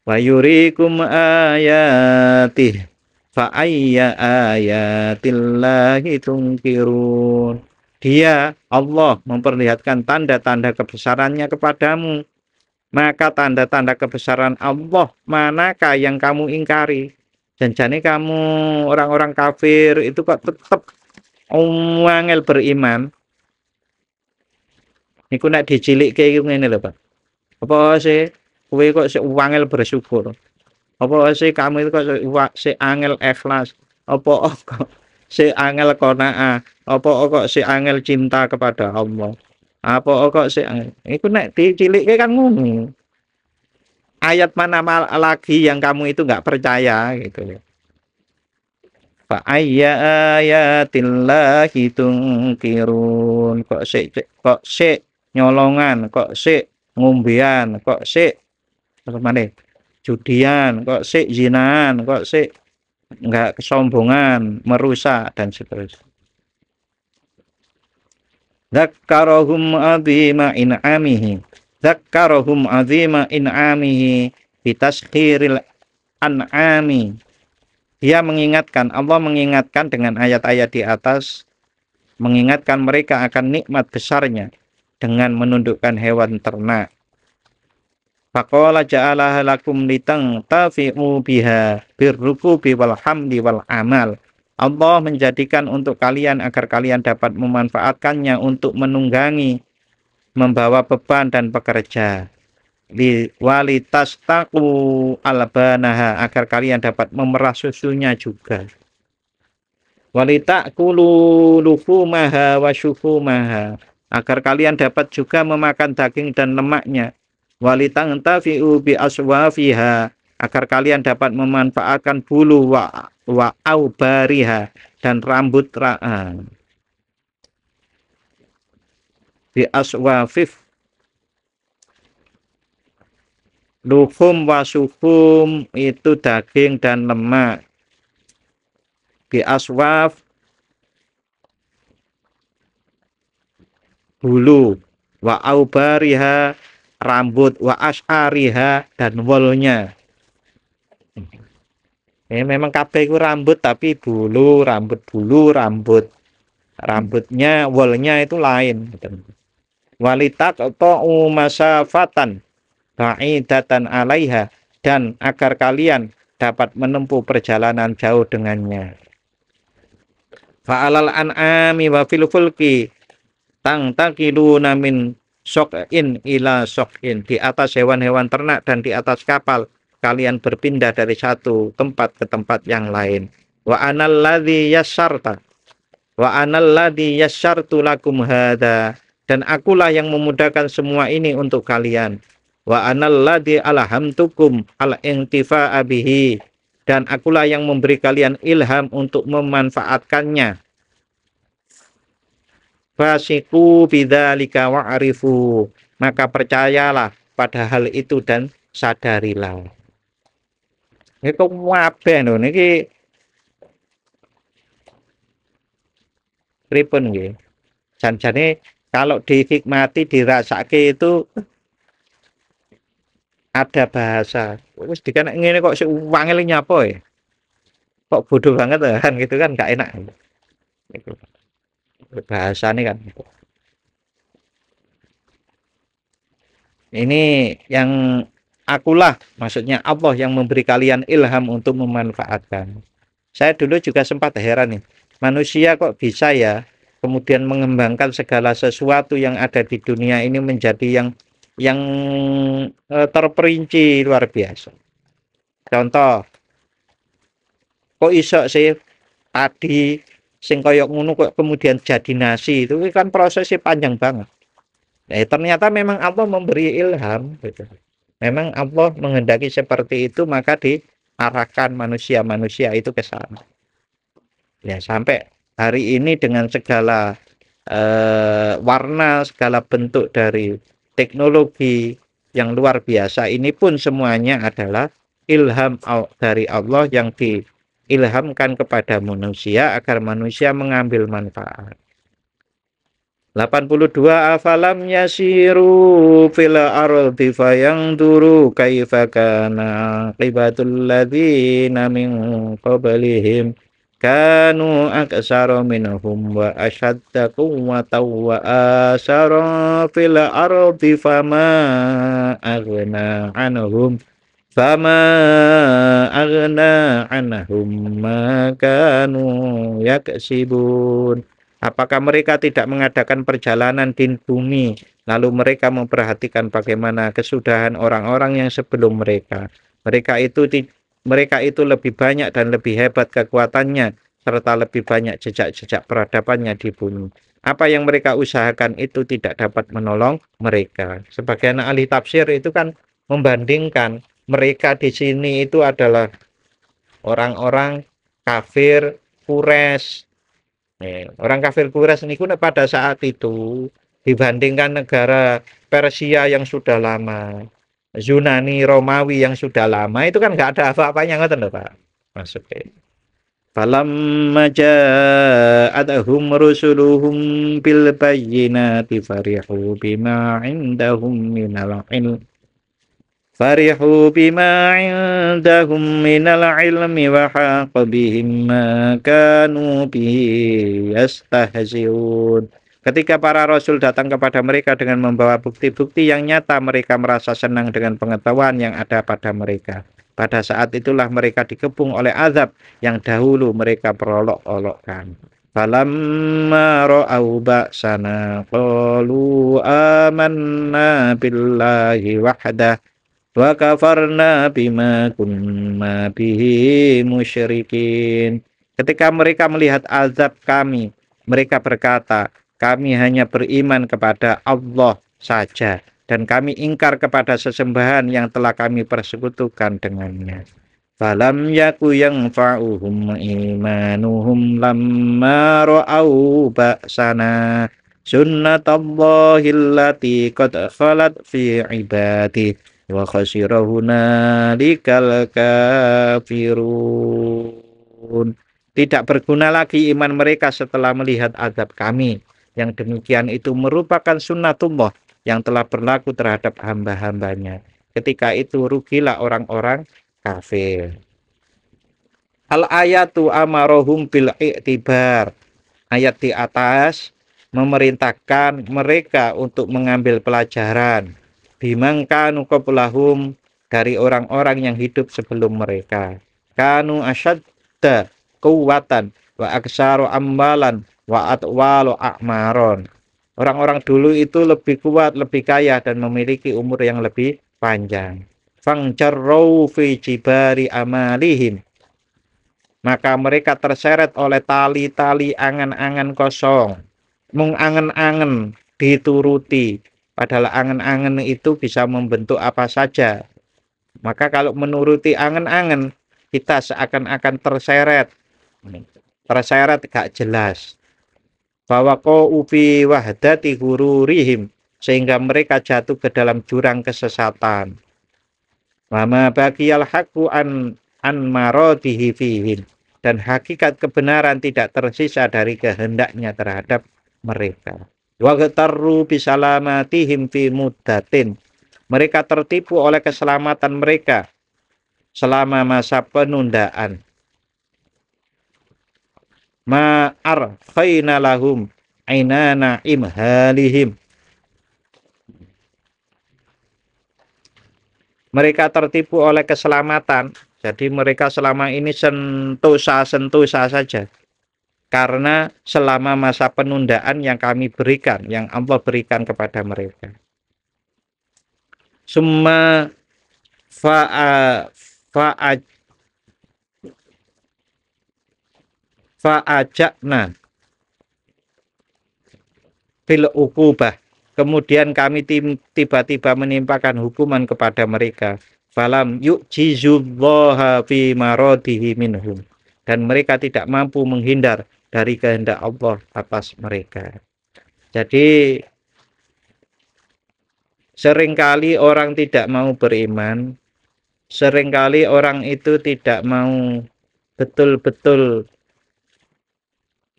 Wa yurikum ayatih fa ayya ayatillahi tunkirun. Dia Allah memperlihatkan tanda-tanda kebesarannya kepadamu. Maka tanda-tanda kebesaran Allah manakah yang kamu ingkari? Janjane kamu orang-orang kafir itu kok tetap wangel beriman. Niku nek dicilikke iku ngene lho, Pak. Apa sih kowe kok sik wangel bersyukur? Apa sih kamu itu kok sik angel ikhlas? Apa kok sik angel qanaah? Apa kok sik angel cinta kepada Allah? Apa kok sik iku nek dicilikke kan ngono. Ayat mana lagi yang kamu itu nggak percaya gitu ya. Fa ayya ayatillahi tunkirun. Kok sik nyolongan, kok sik ngombean, kok sik apa maneh judian, kok sik zinaan, kok sik enggak kesombongan, merusak dan seterusnya. Dzakkarahum azima in'amihi. Dzakkarahum azima in'amihi bitaskhiril an'ami. Dia mengingatkan, Allah mengingatkan dengan ayat-ayat di atas, mengingatkan mereka akan nikmat besarnya dengan menundukkan hewan ternak. Faqala ja'alaha lakum litangtafi'u biha birrukubi wal hamdi wal amal. Allah menjadikan untuk kalian agar kalian dapat memanfaatkannya untuk menunggangi, membawa beban dan bekerja. Walitastaku albanaha, agar kalian dapat memerah susunya juga. Walitakulu luhumaha wa syuhumaha, agar kalian dapat juga memakan daging dan lemaknya. Walitangtafi'u bi aswafiha, agar kalian dapat memanfaatkan bulu wa aubariha dan rambut bi aswafif luhum wasuhum itu daging dan lemak, bi aswaf bulu, wa aubariha rambut, wa asyariha dan wolnya. Memang kabeh itu rambut tapi bulu, rambut. Rambutnya, wolnya itu lain. Walitak atau masafatan ba'idatan alaiha, dan agar kalian dapat menempuh perjalanan jauh dengannya. Fa'alal an'ami wa fil fulki tangtakiluna min sok'in ila sok'in, di atas hewan-hewan ternak dan di atas kapal kalian berpindah dari satu tempat ke tempat yang lain. Wa analladzi yassarta wa analladzi yassartu lakum hada, dan akulah yang memudahkan semua ini untuk kalian. Wa analladzi alhamtukum al-intifa'a bihi, dan akulah yang memberi kalian ilham untuk memanfaatkannya. Fasiku bidzalika wa'rifu, maka percayalah pada hal itu dan sadarilah. Ini kok wabah lho niki pripun nggih. Janjane kalau dihikmati dirasake itu ada bahasa. Wis dikanek ngene kok sik wangel nyapa ya. Kok bodoh banget kan gitu kan gak enak. Bahasane kan. Ini yang akulah, maksudnya Allah yang memberi kalian ilham untuk memanfaatkan. Saya dulu juga sempat heran nih. Manusia kok bisa ya kemudian mengembangkan segala sesuatu yang ada di dunia ini menjadi yang terperinci luar biasa. Contoh, kok iso sih padi sing koyok ngono kok kemudian jadi nasi, itu kan prosesnya panjang banget. Ternyata memang Allah memberi ilham gitu. Memang Allah menghendaki seperti itu, maka diarahkan manusia-manusia itu ke sana. Ya, sampai hari ini dengan segala warna, segala bentuk dari teknologi yang luar biasa, ini pun semuanya adalah ilham dari Allah yang diilhamkan kepada manusia agar manusia mengambil manfaat. 82. Afalam yasiru fil ardi fayanzuru kaifa kana aqibatul ladzina min qablihim kanu aksara minhum wa ashadda quwwatan wa asara fil ardi fama aghna anhum ma kanu yaksibun. Apakah mereka tidak mengadakan perjalanan di bumi, lalu mereka memperhatikan bagaimana kesudahan orang-orang yang sebelum mereka. Mereka itu lebih banyak dan lebih hebat kekuatannya, serta lebih banyak jejak-jejak peradabannya di bumi. Apa yang mereka usahakan itu tidak dapat menolong mereka. Sebagian ahli tafsir itu kan membandingkan mereka di sini itu adalah orang-orang kafir Quraisy. Orang kafir Quraisy niku pada saat itu dibandingkan negara Persia yang sudah lama, Yunani, Romawi yang sudah lama, itu kan nggak ada apa-apanya, ngoten lho Pak. Maksudnya falamma ja'atuhum rusuluhum bil bayyinati farihu bima 'indahum minal ilm minal ilmi wa haqa bihim ma kanu bihi yastahzi'un. Ketika para rasul datang kepada mereka dengan membawa bukti-bukti yang nyata, mereka merasa senang dengan pengetahuan yang ada pada mereka. Pada saat itulah mereka dikepung oleh azab yang dahulu mereka perolok-olokkan. Falamma ra'au ba'sana qalu amanna billahi wahdah wa kafarna bima kunna bihi musyrikin. Ketika mereka melihat azab kami, mereka berkata, kami hanya beriman kepada Allah saja, dan kami ingkar kepada sesembahan yang telah kami persekutukan dengannya. Falam yaku yanfa'uhum imanuhum lamma ra'au ba'sana sunnatallahi allati qad khalat fi ibadihi wa khasira hunalikal kafirun. Tidak berguna lagi iman mereka setelah melihat azab kami. Yang demikian itu merupakan sunnatullah yang telah berlaku terhadap hamba-hambanya. Ketika itu rugilah orang-orang kafir. Al-ayatu amarohum bil i'tibar. Ayat di atas memerintahkan mereka untuk mengambil pelajaran bimangkanu qablahum, dari orang-orang yang hidup sebelum mereka. Kanu asyadda quwwatan wa aksaru ambalan wa atwalu a'maron. Orang-orang dulu itu lebih kuat, lebih kaya, dan memiliki umur yang lebih panjang. Fangjarrau fi jibari amalihim, maka mereka terseret oleh tali-tali angan-angan kosong. Mung angan-angan dituruti, padahal angan-angan itu bisa membentuk apa saja. Maka kalau menuruti angan-angan, kita seakan-akan terseret gak jelas. Bahwa kau fi wahdati hururihim, sehingga mereka jatuh ke dalam jurang kesesatan. Mama bagiyal haqqu an maradihi fihim, dan hakikat kebenaran tidak tersisa dari kehendaknya terhadap mereka. Wa ghatarru bisalamatihim fi muddatin, mereka tertipu oleh keselamatan mereka selama masa penundaan. Ma arfaina lahum ainana imhalihim, mereka tertipu oleh keselamatan. Jadi mereka selama ini sentosa-sentosa saja. Karena selama masa penundaan yang kami berikan, yang Allah berikan kepada mereka. Summa fa'ajakna fil uqubah, kemudian kami tiba-tiba menimpakan hukuman kepada mereka. Falam yu'jizullaha fi maradihi minhum, dan mereka tidak mampu menghindar dari kehendak Allah atas mereka. Jadi seringkali orang tidak mau beriman, seringkali orang itu tidak mau betul-betul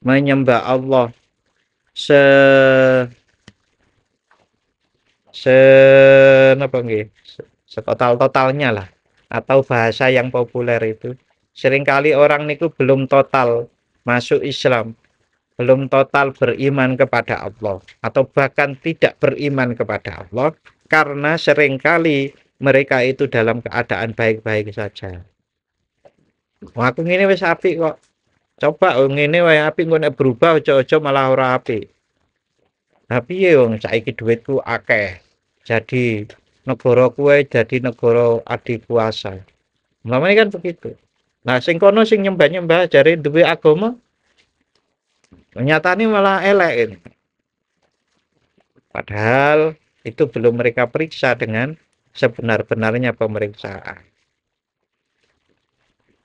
menyembah Allah setotal-totalnya lah, atau bahasa yang populer itu, seringkali orang niku belum total masuk Islam, belum total beriman kepada Allah, atau bahkan tidak beriman kepada Allah, karena seringkali mereka itu dalam keadaan baik-baik saja. Wah, aku ngene wis apik kok. Coba ngene wae apik, engko nek berubah aja-aja malah ora apik. Tapi ya wong saiki duitku akeh. Jadi negara kuwe jadi negara adikuasa. Namanya kan begitu. Nah, sing kono sing nyembah-nyembah jare duwe agama, nyatane malah elek. Padahal itu belum mereka periksa dengan sebenar-benarnya pemeriksaan.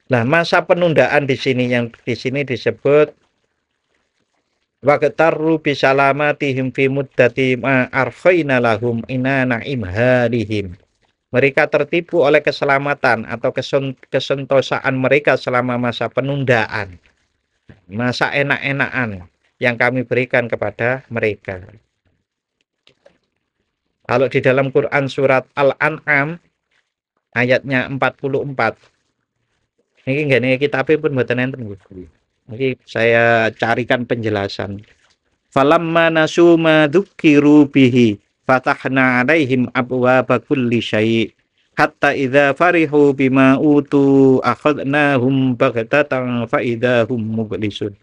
Nah, masa penundaan di sini yang di sini disebut waqtarru bisalamatihim fi muddati ma arfaina lahum inana imhalihim. Mereka tertipu oleh keselamatan atau kesentosaan mereka selama masa penundaan, masa enak-enakan yang kami berikan kepada mereka. Kalau di dalam Quran surat Al-An'am ayatnya 44, ini nggak kitabnya pun mboten enten. Ini saya carikan penjelasan. Falamma nasu ma dzukiru bihi fatahna 'alaihim abwaaba kulli syai' hatta idza farihu bima utu akhadnahum baghtatan fa idahum mublisun.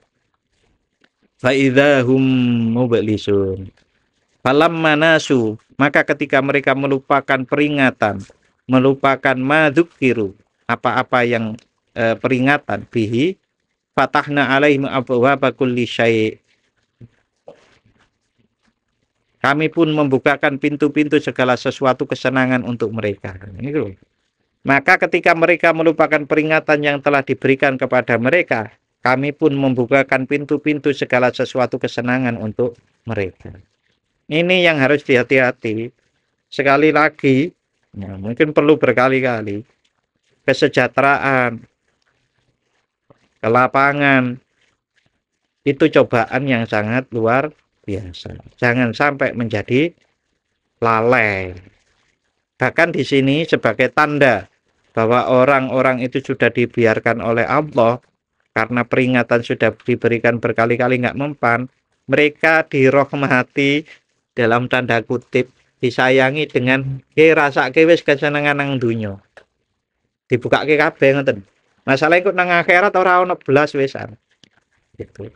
Falamma nasu, maka ketika mereka melupakan peringatan, melupakan ma dzukiru, apa-apa yang peringatan bihi, fatahna 'alaihim abwaaba kulli syai', kami pun membukakan pintu-pintu segala sesuatu kesenangan untuk mereka. Maka ketika mereka melupakan peringatan yang telah diberikan kepada mereka, kami pun membukakan pintu-pintu segala sesuatu kesenangan untuk mereka. Ini yang harus dihati-hati. Sekali lagi, Ya, mungkin perlu berkali-kali. Kesejahteraan, ke lapangan, itu cobaan yang sangat luar biasa. Jangan sampai menjadi lalai. Bahkan di sini sebagai tanda bahwa orang-orang itu sudah dibiarkan oleh Allah karena peringatan sudah diberikan berkali-kali nggak mempan, mereka dirahmati dalam tanda kutip, disayangi dengan rasake wis kesenengan nang dunya. Dibukake kabeh ngoten. Masalah ikut nang akhirat ora ono belas wisan. Gitu.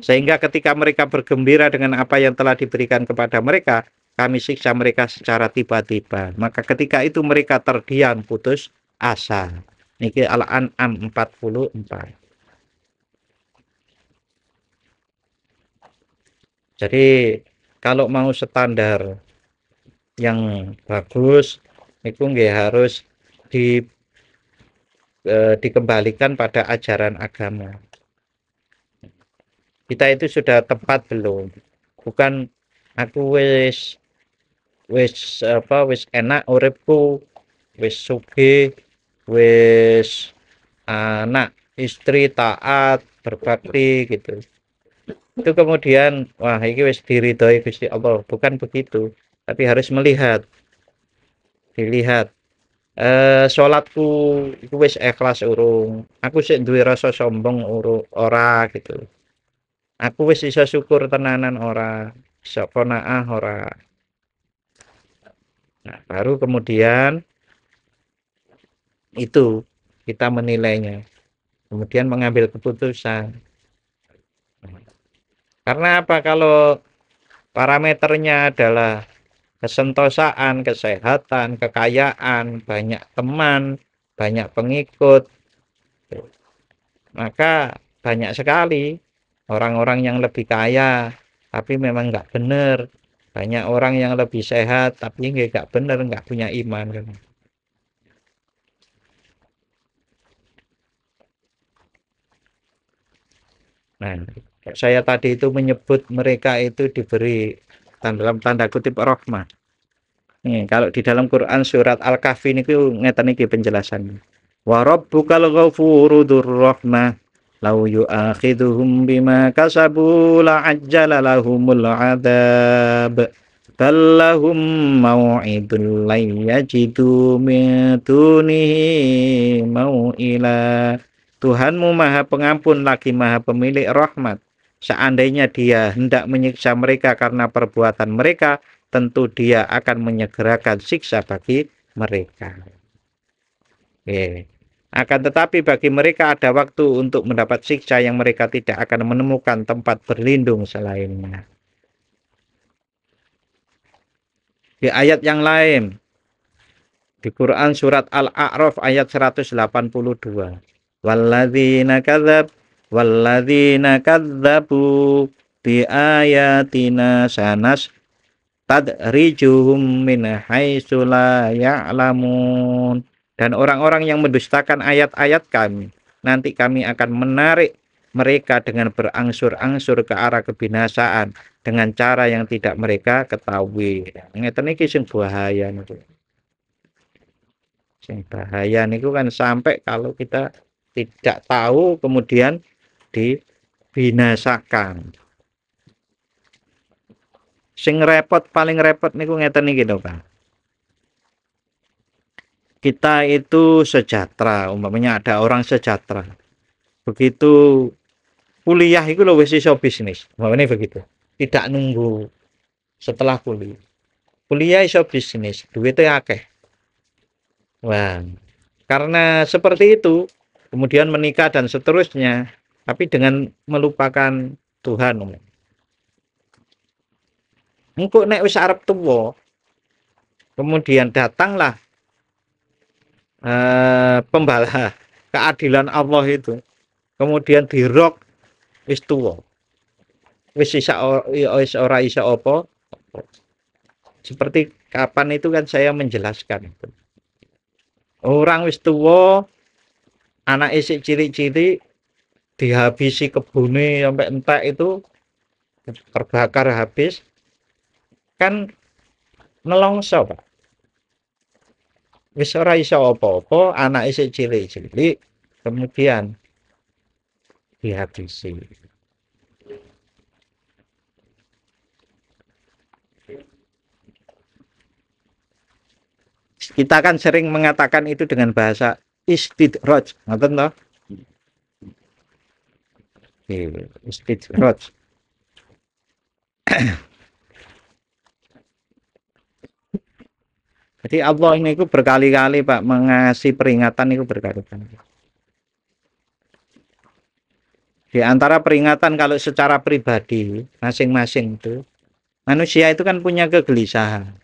Sehingga ketika mereka bergembira dengan apa yang telah diberikan kepada mereka, kami siksa mereka secara tiba-tiba. Maka ketika itu mereka terdiam, putus asa. Niki Al-An'am 44. Jadi kalau mau standar yang bagus, itu nggih harus dikembalikan pada ajaran agama. Kita itu sudah tepat belum? Bukan aku wis enak uripku, wis sugih, wis anak istri taat berbakti gitu. Itu kemudian wah ini wis diridhoi Gusti Allah. Bukan begitu, tapi harus dilihat salatku iku wis ikhlas urung. Aku sik duwe rasa sombong ora gitu. Aku wis iso syukur tenanan ora, iso qanaah ora. Nah, baru kemudian itu kita menilainya, kemudian mengambil keputusan. Karena apa? Kalau parameternya adalah kesentosaan, kesehatan, kekayaan, banyak teman, banyak pengikut, maka banyak sekali orang-orang yang lebih kaya, tapi memang nggak benar. Banyak orang yang lebih sehat, tapi nggak benar, nggak punya iman. Nah, saya tadi itu menyebut mereka itu diberi dalam tanda kutip rahmah. Nih, kalau di dalam Quran surat Al-Kahfi ini ngeten iki penjelasannya. Wa rabbukal ghafuru dzurrahmah law yu'akhiduhum bima kasabu la'ajjala lahumul 'adzab bal lahum mau'idun la yajidu min dunihi mau'ila. Tuhanmu Maha Pengampun lagi Maha Pemilik rahmat. Seandainya Dia hendak menyiksa mereka karena perbuatan mereka, tentu Dia akan menyegerakan siksa bagi mereka. Oke. Akan tetapi bagi mereka ada waktu untuk mendapat siksa yang mereka tidak akan menemukan tempat berlindung selainnya. Di ayat yang lain, di Quran surat Al-A'raf ayat 182. Walladzina kadzabu bi ayatina sanas tadrijuhum min haitsu la ya'lamun. Dan orang-orang yang mendustakan ayat-ayat kami, nanti kami akan menarik mereka dengan berangsur-angsur ke arah kebinasaan dengan cara yang tidak mereka ketahui. Ngeten iki sing bahaya niku. Sing bahaya niku kan sampai kalau kita tidak tahu kemudian dibinasakan. Sing repot paling repot niku ngeten iki to, Pak. Kita itu sejahtera, umpamanya ada orang sejahtera. Begitu kuliah itu loh wis iso bisnis. Umpamanya begitu. Tidak nunggu setelah kuliah. Kuliah iso bisnis, duitnya akeh. Wah, karena seperti itu, kemudian menikah dan seterusnya, tapi dengan melupakan Tuhan. Engko nek wis arep tuwa, kemudian datanglah pembala keadilan Allah itu. Kemudian dirok wis tuwa. Wis ora isa apa. Seperti kapan itu kan saya menjelaskan itu. Orang wis tuwa, anak isik cilik-cilik dihabisi kebune sampai entek itu terbakar habis. kan nelongso, Pak. Wis ora iso apa-apa, anake isih cilik-cilik, kemudian dihabisi. Kita kan sering mengatakan itu dengan bahasa istidraj, ngoten toh? Istidraj. Jadi Allah ini itu berkali-kali Pak mengasih peringatan itu berkali-kali. Di antara peringatan kalau secara pribadi masing-masing itu manusia itu kan punya kegelisahan.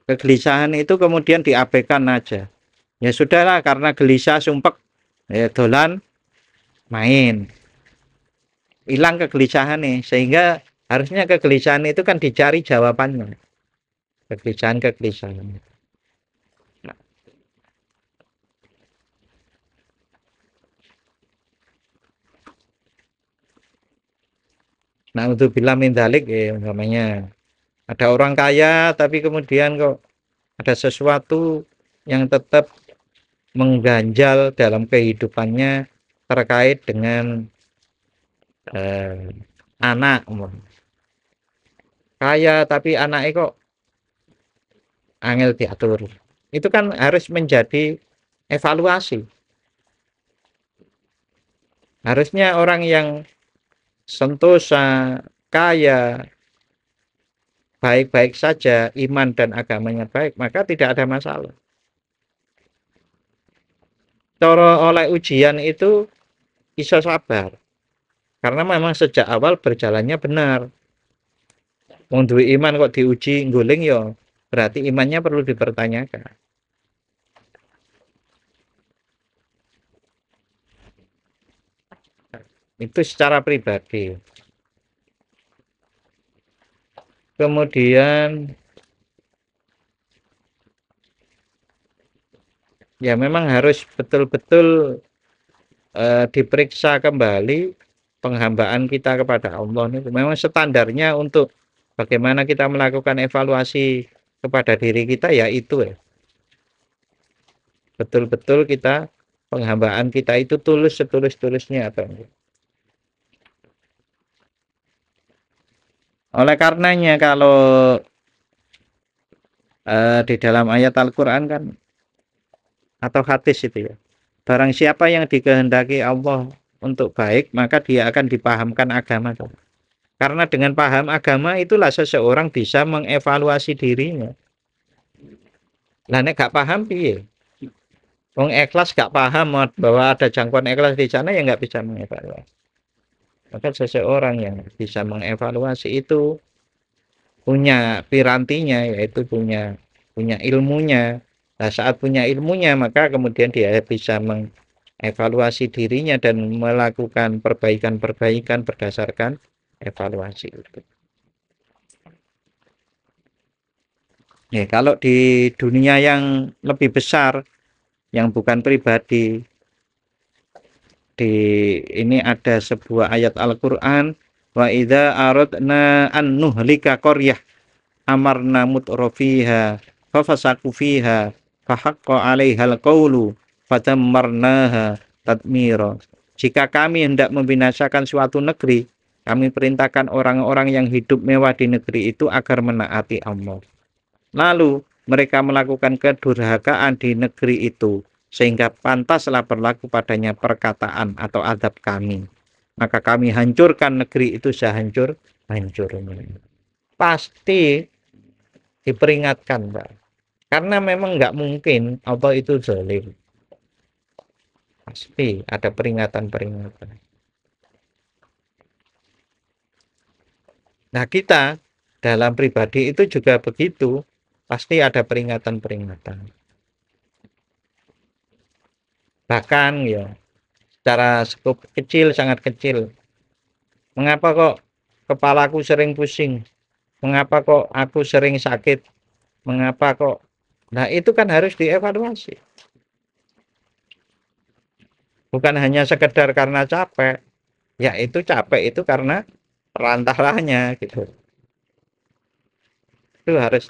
Kegelisahan itu kemudian diabaikan aja. Ya sudahlah karena gelisah sumpek ya dolan main. Hilang kegelisahan nih sehingga harusnya kegelisahan itu kan dicari jawabannya. Kegelisahan. Nah untuk bilang mindalik ya namanya ada orang kaya tapi kemudian kok ada sesuatu yang tetap mengganjal dalam kehidupannya terkait dengan eh, anak kaya tapi anaknya kok angel diatur. Itu kan harus menjadi evaluasi. Harusnya orang yang sentosa, kaya, baik-baik saja, iman dan agamanya baik, maka tidak ada masalah. Cara oleh ujian itu iso sabar. Karena memang sejak awal berjalannya benar. Wong duwe iman kok diuji ngguling ya, berarti imannya perlu dipertanyakan. Itu secara pribadi. Kemudian ya memang harus betul-betul diperiksa kembali penghambaan kita kepada Allah itu. Memang standarnya untuk bagaimana kita melakukan evaluasi kepada diri kita ya itu ya. Betul-betul kita penghambaan kita itu tulus setulus-tulusnya atau enggak. Oleh karenanya kalau di dalam ayat Al-Qur'an kan atau hadis itu ya. Barang siapa yang dikehendaki Allah untuk baik, maka dia akan dipahamkan agama. Karena dengan paham agama itulah seseorang bisa mengevaluasi dirinya. Lah nek gak paham piye? Wong ikhlas gak paham bahwa ada jangkauan ikhlas di sana ya nggak bisa mengevaluasi. Maka seseorang yang bisa mengevaluasi itu punya pirantinya yaitu punya ilmunya. Nah, saat punya ilmunya maka kemudian dia bisa mengevaluasi dirinya dan melakukan perbaikan-perbaikan berdasarkan evaluasi itu. Ya, kalau di dunia yang lebih besar yang bukan pribadi di ini ada sebuah ayat Al-Qur'an wa idza aradna an nuhlika qaryah amarna mutrafiha fafasaku fiha fahaqqa 'alaihal qawlu fadammarnaha tadmira. Jika kami hendak membinasakan suatu negeri, kami perintahkan orang-orang yang hidup mewah di negeri itu agar menaati Allah. Lalu mereka melakukan kedurhakaan di negeri itu sehingga pantaslah berlaku padanya perkataan atau adab kami. Maka kami hancurkan negeri itu sehancur-hancurnya. Pasti diperingatkan, Pak. Karena memang nggak mungkin Allah itu zalim. Pasti ada peringatan-peringatan. Nah kita dalam pribadi itu juga begitu. Pasti ada peringatan-peringatan. Bahkan ya secara skop kecil, sangat kecil. Mengapa kok kepalaku sering pusing? Mengapa kok aku sering sakit? Mengapa kok? Nah itu kan harus dievaluasi. Bukan hanya sekedar karena capek. Ya itu capek itu karena perantaranya gitu. Itu harus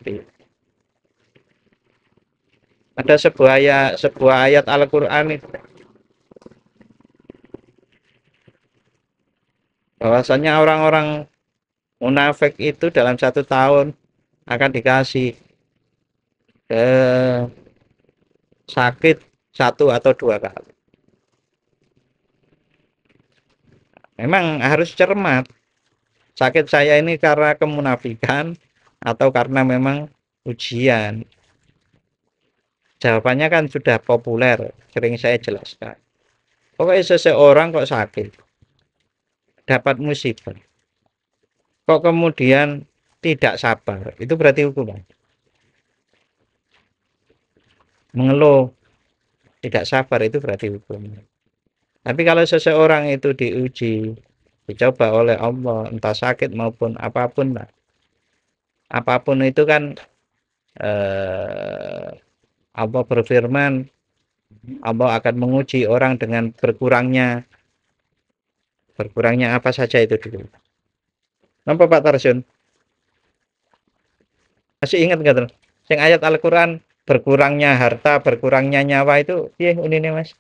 ada sebuah ayat Al-Qur'an itu bahwasanya orang-orang munafik itu dalam 1 tahun akan dikasih eh, sakit 1 atau 2 kali. Memang harus cermat. Sakit saya ini karena kemunafikan atau karena memang ujian. Jawabannya kan sudah populer, sering saya jelaskan. Pokoknya seseorang kok sakit, dapat musibah, kok kemudian tidak sabar, itu berarti hukuman. Mengeluh, tidak sabar itu berarti hukuman. Tapi kalau seseorang itu diuji, dicoba oleh Allah, entah sakit maupun apapun lah. Apapun itu kan Allah berfirman, Allah akan menguji orang dengan berkurangnya apa saja itu dulu. Nampak Pak Tarsun? Masih ingat nggak? Yang ayat Al-Quran berkurangnya harta, berkurangnya nyawa itu, iya ini Mas.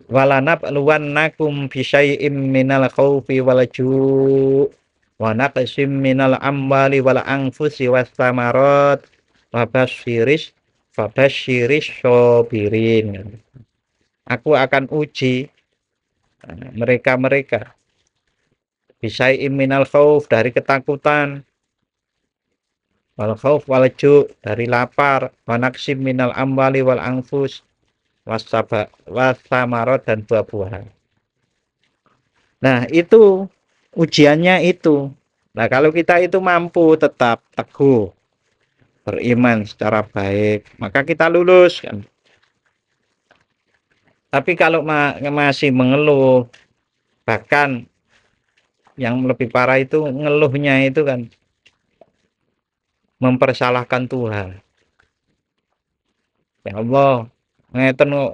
Walanab luwannakum bisyai'im minal khaufi wal ju' wa naqsim minal amwali wal anfusi was samarat wa basyiris sabirin. Aku akan uji mereka bisyai'im minal khauf, dari ketakutan, wal khauf wal ju' dari lapar, wa naqsim minal amwali wal anfus wasamarot dan buah-buahan. Nah itu ujiannya itu. Nah kalau kita itu mampu tetap teguh beriman secara baik, maka kita lulus kan. Tapi kalau masih mengeluh, bahkan yang lebih parah itu ngeluhnya itu kan mempersalahkan Tuhan. Ya Allah, ngeten kok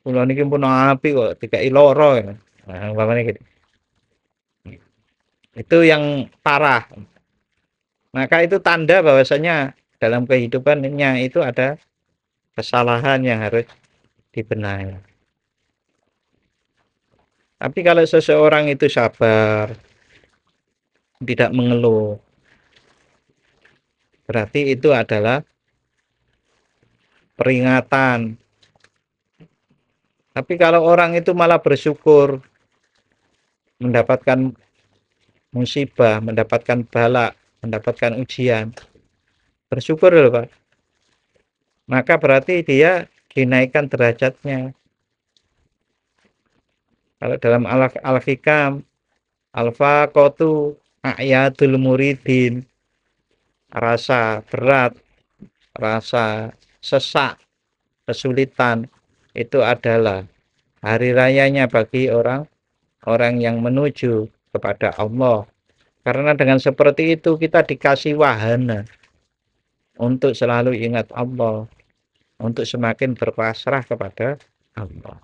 kula niki pun api kok dikai lara. Nah, umpamane gitu. Itu yang parah. Maka itu tanda bahwasanya dalam kehidupannya itu ada kesalahan yang harus dibenahi. Tapi kalau seseorang itu sabar, tidak mengeluh, berarti itu adalah peringatan. Tapi kalau orang itu malah bersyukur, mendapatkan musibah, mendapatkan bala, mendapatkan ujian, bersyukur loh Pak, maka berarti dia dinaikkan derajatnya. Kalau dalam Al-Hikam, al-faqatu a'yadul muridin, rasa berat, rasa sesak, kesulitan, itu adalah hari rayanya bagi orang yang menuju kepada Allah. Karena dengan seperti itu kita dikasih wahana untuk selalu ingat Allah, untuk semakin berpasrah kepada Allah.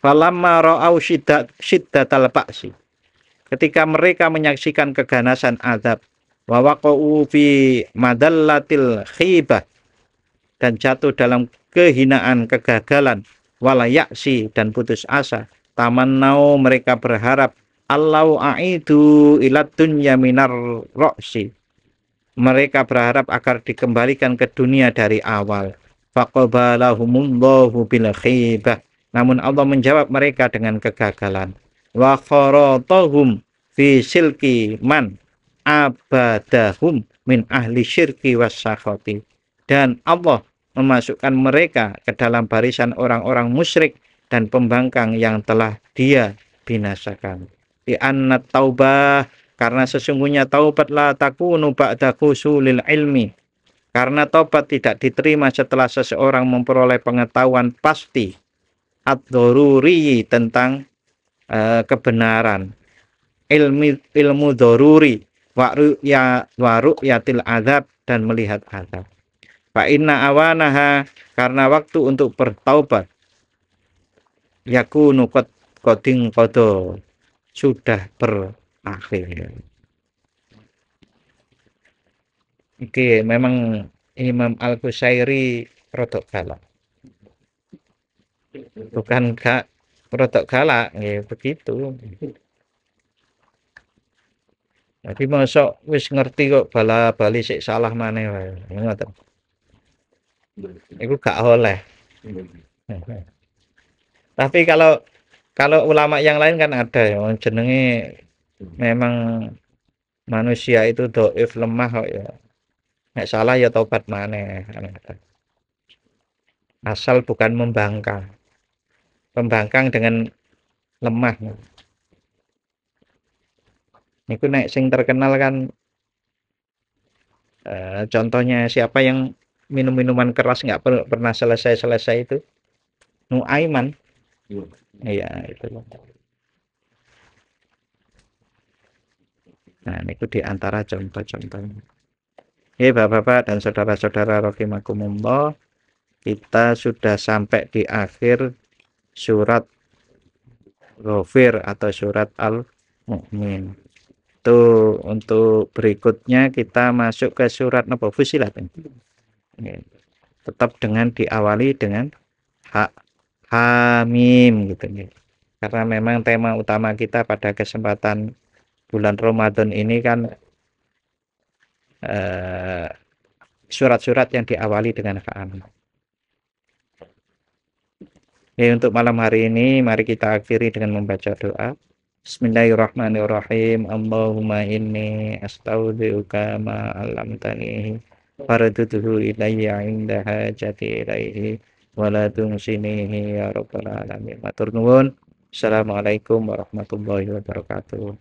Falamma ra'au syiddatal ba'si, ketika mereka menyaksikan keganasan azab, wa waqa'u fi madallatil khibah, dan jatuh dalam kehinaan, kegagalan, wala yaksi, dan putus asa, tamannau, mereka berharap, Allahu a'idu ila dunya minar ro'si, mereka berharap agar dikembalikan ke dunia dari awal. Faqabalahumullahu bil khibah, namun Allah menjawab mereka dengan kegagalan. Wa kharatahum fi silki man abadahum min ahli syirki wassakhati, dan Allah memasukkan mereka ke dalam barisan orang-orang musyrik dan pembangkang yang telah Dia binasakan. Di anna taubah, karena sesungguhnya taubat la takunu ba'da husulil ilmi, karena taubat tidak diterima setelah seseorang memperoleh pengetahuan pasti ad-daruri, tentang kebenaran, ilmu daruri, wa ru'yatil azab, dan melihat azab. Fa inna awanaha, karena waktu untuk bertaubat, yakunu qad qading qada, sudah berakhir. Iki memang Imam Al-Qusairi rodok galak. Bukan gak rodok galak, ya begitu. Jadi mosok wis ngerti kok bala-bali sik salah maneh wae. Ngoten. Iku gak oleh. Tapi kalau kalau ulama yang lain kan ada ya jenenge memang manusia itu dhaif lemah kok ya. Nek salah ya tobat maneh. Asal bukan membangkang. Pembangkang dengan lemah. Niku nek sing terkenal kan contohnya siapa yang minum minuman keras nggak pernah selesai itu Nuaiman. Iya itu. Nah niku di antara contoh-contohnya. Bapak-bapak dan saudara-saudara rahimakumullah, kita sudah sampai di akhir surat Ghafir atau surat Al-Mu'min. Tuh untuk berikutnya kita masuk ke surat napa Fusilat. Tetap dengan diawali dengan Hamim gitu nih. Karena memang tema utama kita pada kesempatan bulan Ramadan ini kan surat-surat yang diawali dengan Hamim. Untuk malam hari ini mari kita akhiri dengan membaca doa. Bismillahirrahmanirrahim. Allahumma inni astaudiuka ma 'allamtani farduduhu ilayya 'inda hajati ilaihi wa la tunsinihi ya rabbal alamin. Matur nuwun. Assalamualaikum warahmatullahi wabarakatuh.